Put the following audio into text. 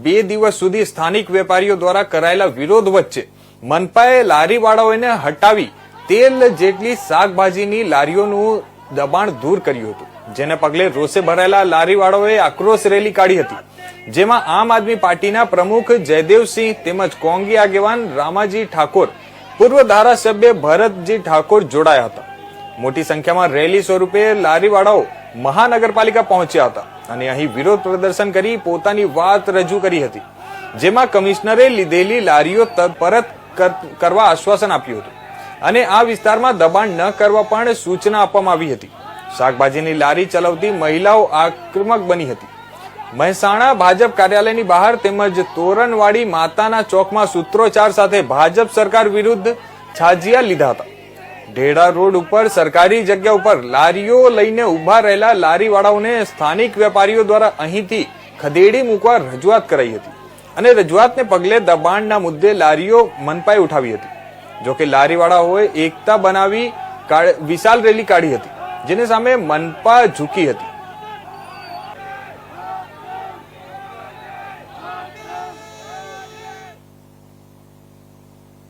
2 દિવસ સુધી સ્થાનિક વેપારીઓ દ્વારા કરાયેલા વિરોધ વચ્ચે મનપાએ લારીવાળાઓને હટાવી તેલ જેટલી શાકભાજીની લારીઓનું દબાણ દૂર કર્યું હતું, જેને પગલે રોષે ભરાયેલા લારીવાળાઓએ આક્રોશ રેલી કાઢી હતી, જેમાં આમ આદમી પાર્ટીના પ્રમુખ જયદેવસિંહ તેમજ કોંગી આગેવાન રામાજી ઠાકોર, પૂર્વ ધારાસભ્ય ભરતજી ઠાકોર જોડાયા હતા. મોટી સંખ્યામાં રેલી સ્વરૂપે લારીવાળાઓ મહાનગરપાલિકા પહોંચ્યા હતા અને અહીં વિરોધ પ્રદર્શન કરી પોતાની વાત રજૂ કરી હતી, જેમાં કમિશનરે લીધેલી લારીઓ પરત કરવા આશ્વાસન આપ્યું હતું અને આ વિસ્તારમાં દબાણ ન કરવા પણ સૂચના આપવામાં આવી હતી. શાકભાજીની લારી ચલાવતી મહિલાઓ આક્રમક બની હતી. મહેસાણા ભાજપ કાર્યાલયની બહાર તેમજ તોરણવાડી માતાના ચોકમાં સૂત્રોચ્ચાર સાથે ભાજપ સરકાર વિરુદ્ધ છાજિયા લીધા હતા. ઢેડા રોડ ઉપર સરકારી જગ્યા ઉપર લારીઓ લઈને ઉભા રહેલા લારીવાળાઓને સ્થાનિક વેપારીઓ દ્વારા અહીંથી ખદેડી મૂકવા રજૂઆત કરાઈ હતી અને રજૂઆતને પગલે દબાણના મુદ્દે લારીઓ મનપાએ ઉઠાવી હતી. જોકે લારીવાળાઓએ એકતા બનાવી વિશાળ રેલી કાઢી હતી, જેની સામે મનપા ઝૂકી હતી.